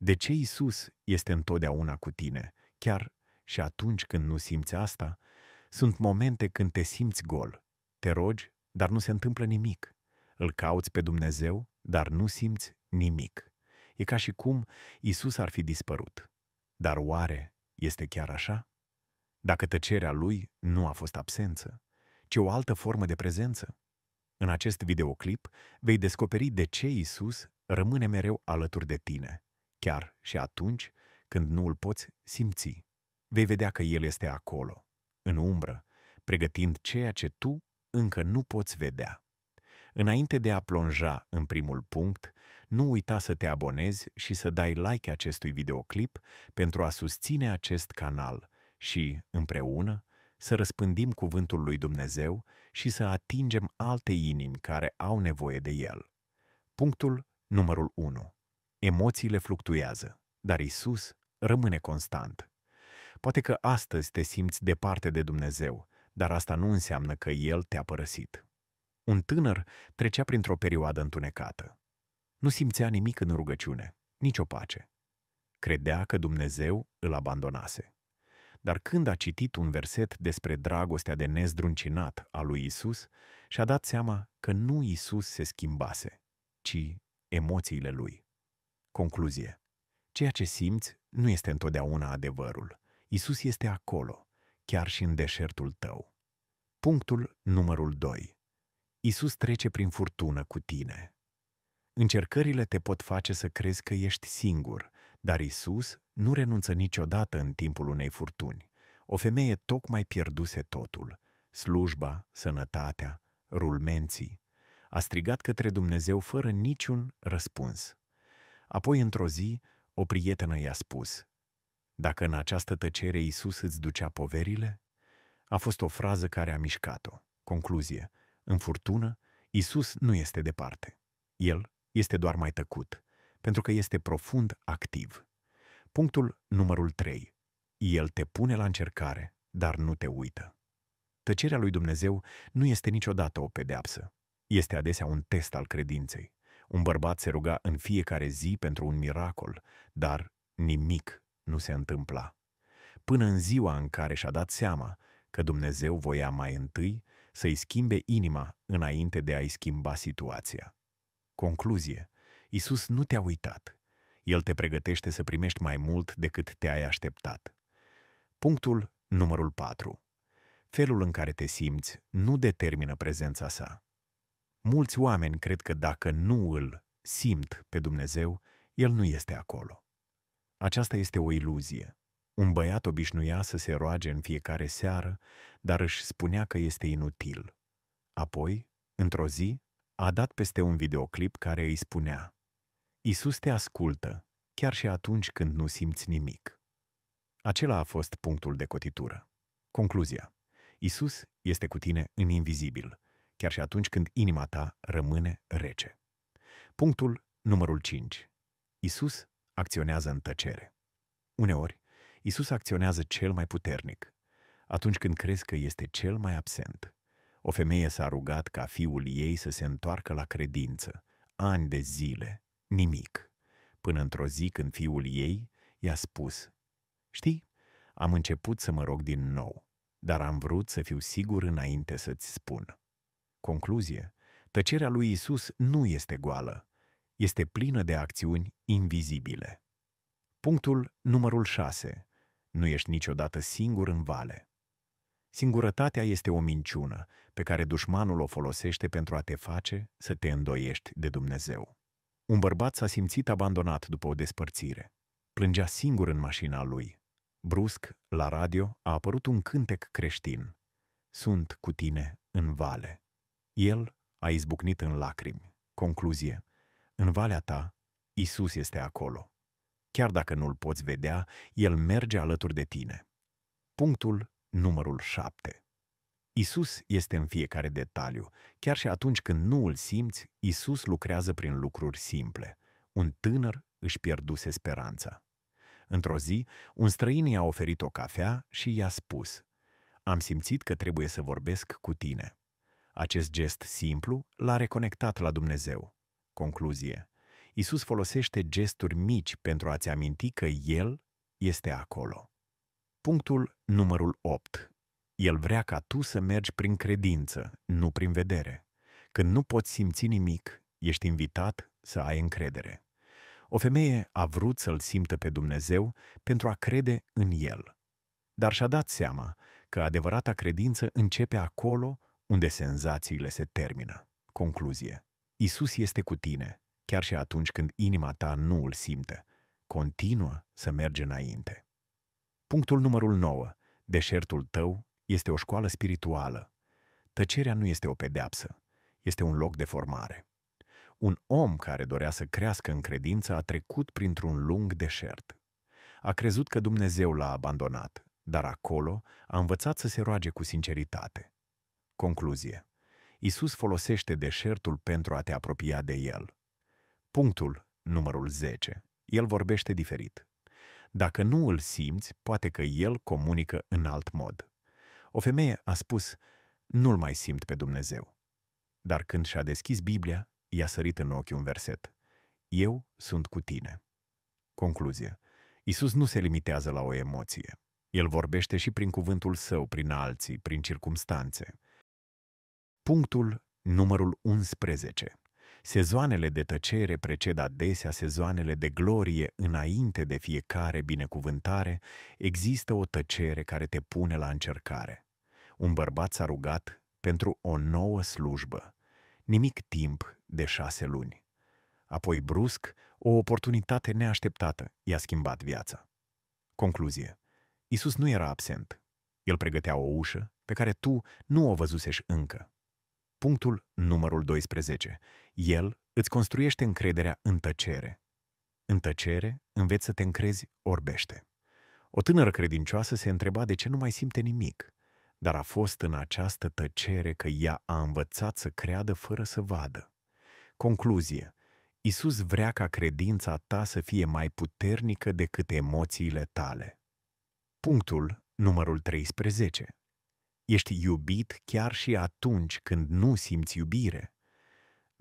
De ce Isus este întotdeauna cu tine, chiar și atunci când nu simți asta? Sunt momente când te simți gol. Te rogi, dar nu se întâmplă nimic. Îl cauți pe Dumnezeu, dar nu simți nimic. E ca și cum Isus ar fi dispărut. Dar oare este chiar așa? Dacă tăcerea lui nu a fost absență, ci o altă formă de prezență? În acest videoclip vei descoperi de ce Isus rămâne mereu alături de tine, chiar și atunci când nu îl poți simți. Vei vedea că El este acolo, în umbră, pregătind ceea ce tu încă nu poți vedea. Înainte de a plonja în primul punct, nu uita să te abonezi și să dai like acestui videoclip pentru a susține acest canal și, împreună, să răspândim cuvântul lui Dumnezeu și să atingem alte inimi care au nevoie de el. Punctul numărul 1. Emoțiile fluctuează, dar Isus rămâne constant. Poate că astăzi te simți departe de Dumnezeu, dar asta nu înseamnă că El te-a părăsit. Un tânăr trecea printr-o perioadă întunecată. Nu simțea nimic în rugăciune, nicio pace. Credea că Dumnezeu îl abandonase. Dar când a citit un verset despre dragostea de nezdruncinat a lui Isus, și-a dat seama că nu Isus se schimbase, ci emoțiile lui. Concluzie. Ceea ce simți nu este întotdeauna adevărul. Isus este acolo, chiar și în deșertul tău. Punctul numărul 2. Isus trece prin furtună cu tine. Încercările te pot face să crezi că ești singur, dar Isus nu renunță niciodată în timpul unei furtuni. O femeie tocmai pierduse totul, slujba, sănătatea, rulmenții. A strigat către Dumnezeu fără niciun răspuns. Apoi, într-o zi, o prietenă i-a spus: „Dacă în această tăcere Isus îți ducea poverile?” A fost o frază care a mișcat-o. Concluzie. În furtună, Isus nu este departe. El este doar mai tăcut, pentru că este profund activ. Punctul numărul 3. El te pune la încercare, dar nu te uită. Tăcerea lui Dumnezeu nu este niciodată o pedeapsă. Este adesea un test al credinței. Un bărbat se ruga în fiecare zi pentru un miracol, dar nimic nu se întâmpla. Până în ziua în care și-a dat seama că Dumnezeu voia mai întâi să-i schimbe inima înainte de a-i schimba situația. Concluzie. Isus nu te-a uitat. El te pregătește să primești mai mult decât te-ai așteptat. Punctul numărul 4. Felul în care te simți nu determină prezența sa. Mulți oameni cred că dacă nu îl simt pe Dumnezeu, El nu este acolo. Aceasta este o iluzie. Un băiat obișnuia să se roage în fiecare seară, dar își spunea că este inutil. Apoi, într-o zi, a dat peste un videoclip care îi spunea: „Isus te ascultă, chiar și atunci când nu simți nimic.” Acela a fost punctul de cotitură. Concluzia. Isus este cu tine în invizibil, chiar și atunci când inima ta rămâne rece. Punctul numărul 5. Isus acționează în tăcere. Uneori, Isus acționează cel mai puternic, atunci când crezi că este cel mai absent. O femeie s-a rugat ca fiul ei să se întoarcă la credință, ani de zile, nimic, până într-o zi când fiul ei i-a spus: „Știi, am început să mă rog din nou, dar am vrut să fiu sigur înainte să-ți spun.” Concluzie. Tăcerea lui Isus nu este goală, este plină de acțiuni invizibile. Punctul numărul 6. Nu ești niciodată singur în vale. Singurătatea este o minciună pe care dușmanul o folosește pentru a te face să te îndoiești de Dumnezeu. Un bărbat s-a simțit abandonat după o despărțire. Plângea singur în mașina lui. Brusc, la radio, a apărut un cântec creștin: „Sunt cu tine în vale.” El a izbucnit în lacrimi. Concluzie. În valea ta, Isus este acolo. Chiar dacă nu-l poți vedea, El merge alături de tine. Punctul numărul 7. Isus este în fiecare detaliu. Chiar și atunci când nu îl simți, Isus lucrează prin lucruri simple. Un tânăr își pierduse speranța. Într-o zi, un străin i-a oferit o cafea și i-a spus: „Am simțit că trebuie să vorbesc cu tine.” Acest gest simplu l-a reconectat la Dumnezeu. Concluzie. Isus folosește gesturi mici pentru a-ți aminti că El este acolo. Punctul numărul 8. El vrea ca tu să mergi prin credință, nu prin vedere. Când nu poți simți nimic, ești invitat să ai încredere. O femeie a vrut să-L simtă pe Dumnezeu pentru a crede în El. Dar și-a dat seama că adevărata credință începe acolo unde senzațiile se termină. Concluzie. Isus este cu tine, chiar și atunci când inima ta nu îl simte. Continuă să mergi înainte. Punctul numărul 9. Deșertul tău este o școală spirituală. Tăcerea nu este o pedeapsă, este un loc de formare. Un om care dorea să crească în credință a trecut printr-un lung deșert. A crezut că Dumnezeu l-a abandonat, dar acolo a învățat să se roage cu sinceritate. Concluzie. Isus folosește deșertul pentru a te apropia de El. Punctul numărul 10. El vorbește diferit. Dacă nu îl simți, poate că El comunică în alt mod. O femeie a spus, nu-L mai simt pe Dumnezeu. Dar când și-a deschis Biblia, i-a sărit în ochi un verset. Eu sunt cu tine. Concluzie. Isus nu se limitează la o emoție. El vorbește și prin cuvântul Său, prin alții, prin circumstanțe. Punctul numărul 11. Sezoanele de tăcere preced adesea sezoanele de glorie. Înainte de fiecare binecuvântare, există o tăcere care te pune la încercare. Un bărbat s-a rugat pentru o nouă slujbă. Nimic timp de 6 luni. Apoi, brusc, o oportunitate neașteptată i-a schimbat viața. Concluzie. Isus nu era absent. El pregătea o ușă pe care tu nu o văzusești încă. Punctul numărul 12. El îți construiește încrederea în tăcere. În tăcere înveți să te încrezi orbește. O tânără credincioasă se întreba de ce nu mai simte nimic, dar a fost în această tăcere că ea a învățat să creadă fără să vadă. Concluzie. Isus vrea ca credința ta să fie mai puternică decât emoțiile tale. Punctul numărul 13. Ești iubit chiar și atunci când nu simți iubire.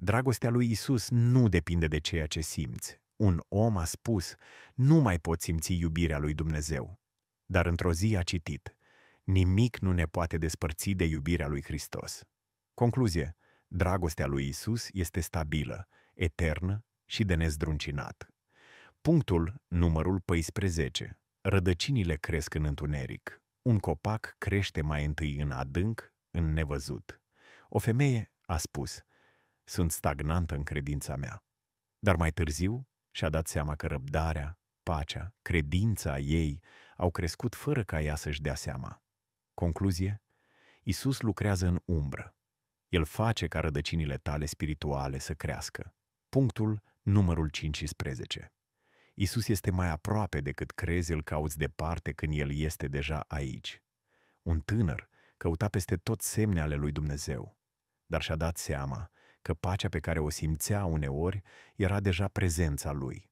Dragostea lui Isus nu depinde de ceea ce simți. Un om a spus, nu mai pot simți iubirea lui Dumnezeu. Dar într-o zi a citit, nimic nu ne poate despărți de iubirea lui Hristos. Concluzie. Dragostea lui Isus este stabilă, eternă și de nezdruncinat. Punctul numărul 14. Rădăcinile cresc în întuneric. Un copac crește mai întâi în adânc, în nevăzut. O femeie a spus, sunt stagnantă în credința mea. Dar mai târziu și-a dat seama că răbdarea, pacea, credința ei au crescut fără ca ea să-și dea seama. Concluzie. Isus lucrează în umbră. El face ca rădăcinile tale spirituale să crească. Punctul numărul 15. Isus este mai aproape decât crezi, îl cauți departe când El este deja aici. Un tânăr căuta peste tot semne ale lui Dumnezeu, dar și-a dat seama că pacea pe care o simțea uneori era deja prezența Lui.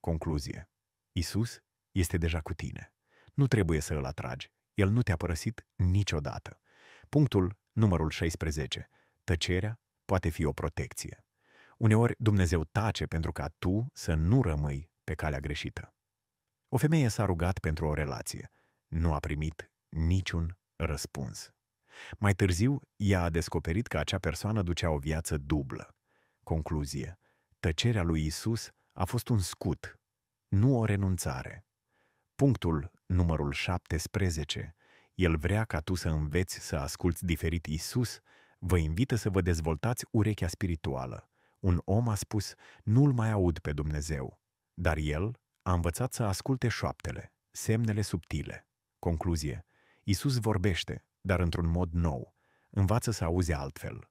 Concluzie. Isus este deja cu tine. Nu trebuie să îl atragi. El nu te-a părăsit niciodată. Punctul numărul 16. Tăcerea poate fi o protecție. Uneori Dumnezeu tace pentru ca tu să nu rămâi pe calea greșită. O femeie s-a rugat pentru o relație. Nu a primit niciun răspuns. Mai târziu, ea a descoperit că acea persoană ducea o viață dublă. Concluzie. Tăcerea lui Isus a fost un scut, nu o renunțare. Punctul numărul 17. El vrea ca tu să înveți să asculți diferit Isus, vă invită să vă dezvoltați urechea spirituală. Un om a spus, nu-L mai aud pe Dumnezeu, dar el a învățat să asculte șoaptele, semnele subtile. Concluzie. Isus vorbește, dar într-un mod nou. Învață să auzi altfel.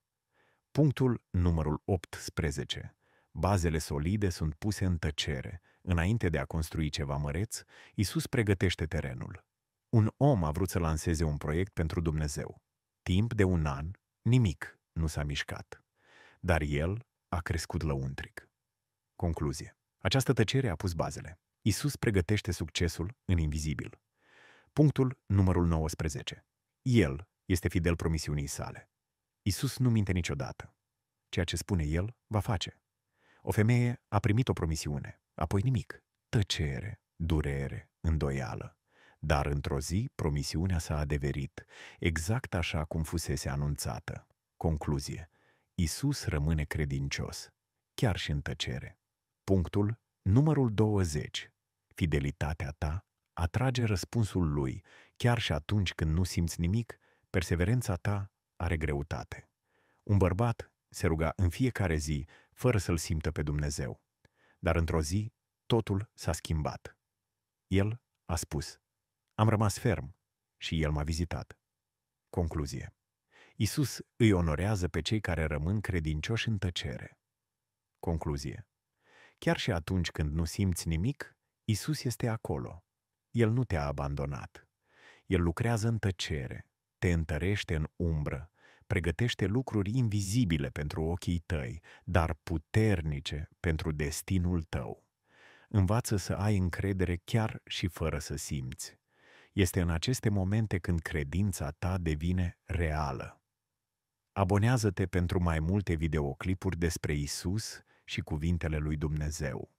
Punctul numărul 18. Bazele solide sunt puse în tăcere. Înainte de a construi ceva măreț, Isus pregătește terenul. Un om a vrut să lanseze un proiect pentru Dumnezeu. Timp de 1 an, nimic nu s-a mișcat. Dar el a crescut lăuntric. Concluzie. Această tăcere a pus bazele. Isus pregătește succesul în invizibil. Punctul numărul 19. El este fidel promisiunii sale. Isus nu minte niciodată. Ceea ce spune El, va face. O femeie a primit o promisiune, apoi nimic, tăcere, durere, îndoială. Dar într-o zi, promisiunea s-a adeverit, exact așa cum fusese anunțată. Concluzie. Isus rămâne credincios, chiar și în tăcere. Punctul numărul 20. Fidelitatea ta atrage răspunsul lui, chiar și atunci când nu simți nimic, perseverența ta are greutate. Un bărbat se ruga în fiecare zi, fără să-L simtă pe Dumnezeu. Dar într-o zi, totul s-a schimbat. El a spus, am rămas ferm și El m-a vizitat. Concluzie. Isus îi onorează pe cei care rămân credincioși în tăcere. Concluzie. Chiar și atunci când nu simți nimic, Isus este acolo. El nu te-a abandonat. El lucrează în tăcere, te întărește în umbră, pregătește lucruri invizibile pentru ochii tăi, dar puternice pentru destinul tău. Învață să ai încredere chiar și fără să simți. Este în aceste momente când credința ta devine reală. Abonează-te pentru mai multe videoclipuri despre Isus și cuvintele lui Dumnezeu.